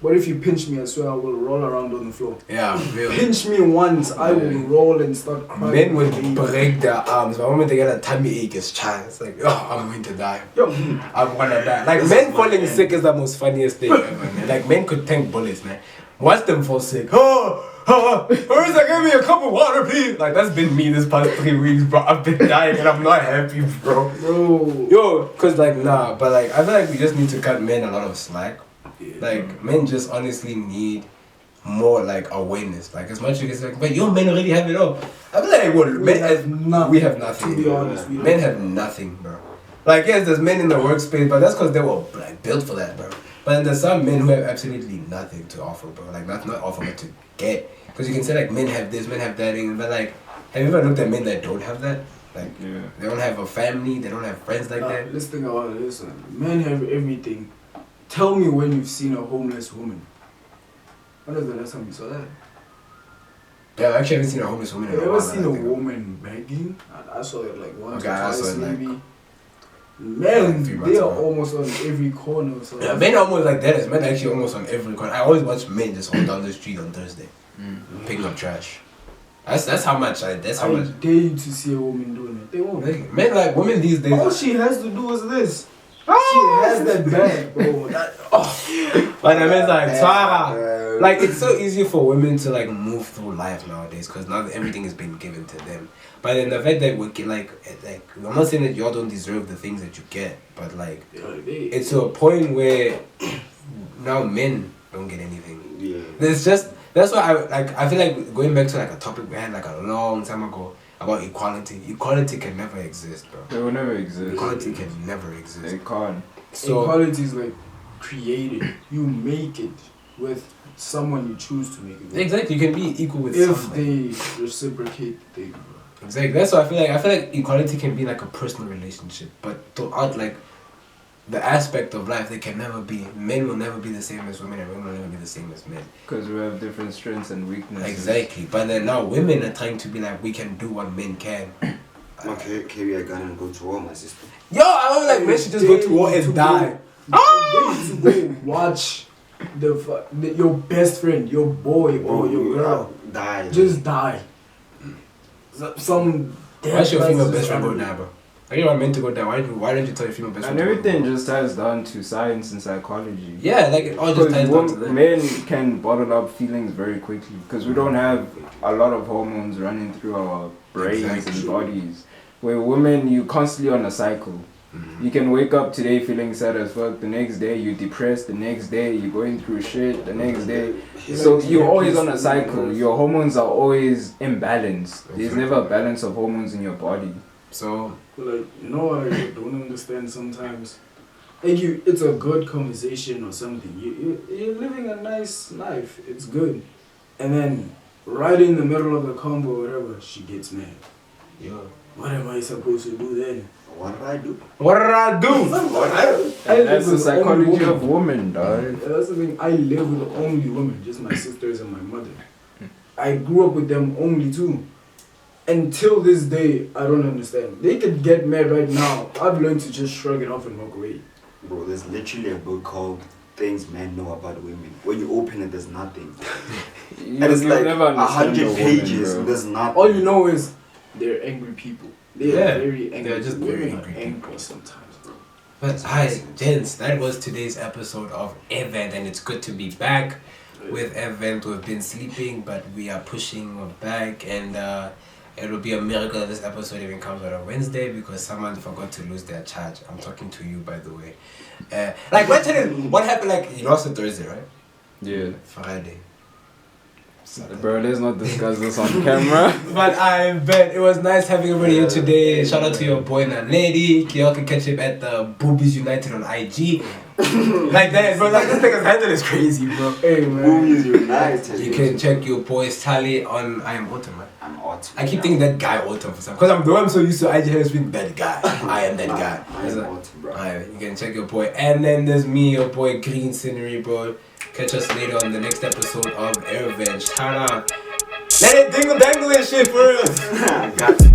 Speaker 4: But if you pinch me, I swear I will roll around on the floor.
Speaker 3: Yeah, really.
Speaker 4: Pinch me once, I will roll and start crying.
Speaker 3: Men would break their arms. The moment they get a tummy ache, it's chance. Like, oh, I'm going to die.
Speaker 4: Yo,
Speaker 3: I'm gonna die. Like, men falling sick is the most funniest thing ever, man. Like, men could tank bullets, man. Watch them fall sick. Marissa, give me a cup of water, please. Like, that's been me this past 3 weeks, bro. I've been dying and I'm not happy, bro.
Speaker 4: bro.
Speaker 3: Yo, cause like, nah, but like, I feel like we just need to cut men a lot of slack. Like, men just honestly need more like awareness. Like, as much as you can say, but yo, men already have it all. I feel like, well, men have
Speaker 4: nothing.
Speaker 3: we have nothing.
Speaker 4: To be honest, we don't.
Speaker 3: Men have nothing, bro. Like, yes, there's men in the workspace, but that's because they were like built for that, bro. But then there's some men who have absolutely nothing to offer, bro. Like, not offer, but to get. Because you can say, like, men have this, men have that, but like, have you ever looked at men that don't have that? Like,
Speaker 1: Yeah.
Speaker 3: they don't have a family, they don't have friends like that.
Speaker 4: Let's think about it. Listen, men have everything. Tell me when you've seen a homeless woman. When was the last time you saw that?
Speaker 3: Yeah, I actually haven't seen a homeless woman in
Speaker 4: Have
Speaker 3: a
Speaker 4: you
Speaker 3: while.
Speaker 4: ever seen
Speaker 3: now
Speaker 4: a
Speaker 3: that I think of it.
Speaker 4: woman begging? I saw it like once
Speaker 3: Okay,
Speaker 4: or
Speaker 3: I
Speaker 4: twice
Speaker 3: saw it, like,
Speaker 4: maybe. Men,
Speaker 3: like 3 months
Speaker 4: they are
Speaker 3: ago.
Speaker 4: almost on every corner. So
Speaker 3: Yeah, men are almost like that. Men are actually almost on every corner. I always watch men just hold down the street on Thursday, picking up trash. That's how much. That's how
Speaker 4: I
Speaker 3: much.
Speaker 4: dare you to see a woman doing it. They won't.
Speaker 3: Like, men like women these days.
Speaker 4: All she has to do is this. She has that bag, bro.
Speaker 3: But I mean, like, Swara. Like, it's so easy for women to like move through life nowadays because now everything has been given to them. But then the fact that we get like I'm not saying that y'all don't deserve the things that you get, but like it's to a point where now men don't get anything.
Speaker 2: Yeah.
Speaker 3: There's just that's why I feel like going back to like a topic we had like a long time ago about equality. Equality can never exist, bro.
Speaker 1: They will never exist.
Speaker 3: Equality can never exist.
Speaker 1: They can't.
Speaker 3: So
Speaker 4: equality is like created. You make it with someone you choose to make it with.
Speaker 3: exactly, you can be equal with
Speaker 4: If
Speaker 3: somebody.
Speaker 4: they reciprocate the thing, bro.
Speaker 3: Exactly. That's why I feel like equality can be like a personal relationship, but throughout like the aspect of life, men will never be the same as women, and women will never be the same as men.
Speaker 1: Because we have different strengths and weaknesses.
Speaker 3: Exactly. But then now women are trying to be like, we can do what men can.
Speaker 2: Okay, carry a gun and go to war, my sister.
Speaker 3: Yo, I was like, men should just go to war and die.
Speaker 4: Go watch your best friend, your boy or your girl
Speaker 2: Die.
Speaker 4: just die. Some
Speaker 3: Why's your female best friend go die, bro? Are you not meant to go die? Why don't you tell your female best friend?
Speaker 1: And everything just ties down to science and psychology.
Speaker 3: Yeah, like it all just ties down to that.
Speaker 1: Men can bottle up feelings very quickly because we don't have a lot of hormones running through our brains and bodies. Where women, you constantly on a cycle. You can wake up today feeling sad as fuck, the next day you're depressed, the next day you're going through shit, the next day. So you're always on a cycle. Your hormones are always imbalanced. There's never a balance of hormones in your body.
Speaker 3: So,
Speaker 4: like, I don't understand sometimes. Like it's a good conversation or something. You're living a nice life. It's good. And then right in the middle of the combo or whatever, she gets mad.
Speaker 3: yo.
Speaker 4: What am I supposed to do then?
Speaker 2: What did I do?
Speaker 3: What did I do?
Speaker 1: And that's the psychology of women, dog.
Speaker 4: That's the thing. I live with only women, just my sisters and my mother. I grew up with them only too. Until this day, I don't understand. They could get mad right now. I've learned to just shrug it off and walk away.
Speaker 2: Bro, there's literally a book called Things Men Know About Women. When you open it, there's nothing. And it's like
Speaker 1: never understand
Speaker 2: 100
Speaker 1: a woman,
Speaker 2: pages.
Speaker 1: bro.
Speaker 2: There's nothing.
Speaker 4: All you know is they're angry people. They're very angry.
Speaker 3: They're just very
Speaker 4: Women are
Speaker 3: angry
Speaker 4: angry sometimes, bro.
Speaker 3: But hi, gents, that was today's episode of AirVent, and it's good to be back with AirVent. We've been sleeping, but we are pushing back, and it will be a miracle that this episode even comes out on Wednesday because someone forgot to lose their charge. I'm talking to you, by the way. What happened? Like, you lost it Thursday, right?
Speaker 1: Yeah.
Speaker 3: Friday.
Speaker 1: Bro, let's not discuss this on camera.
Speaker 3: But I bet it was nice having everybody here today. Shout out to your boy Lady. Y'all can catch him at the Boobies United on IG. Like that, bro. Like this nigga's handle is crazy, bro.
Speaker 4: Hey, man.
Speaker 2: Movies United.
Speaker 3: You can check your boy's tally on I Am Autumn, man.
Speaker 2: I'm Autumn.
Speaker 3: I keep thinking that guy Autumn for some, because I'm so used to IG has been that guy. I am that guy.
Speaker 2: I am Autumn, bro.
Speaker 3: Alright, you can check your boy. And then there's me, your boy Green Scenery, bro. Catch us later on the next episode of AirVent. Shout out. Let it dingle dangle and shit for real.
Speaker 2: Got it.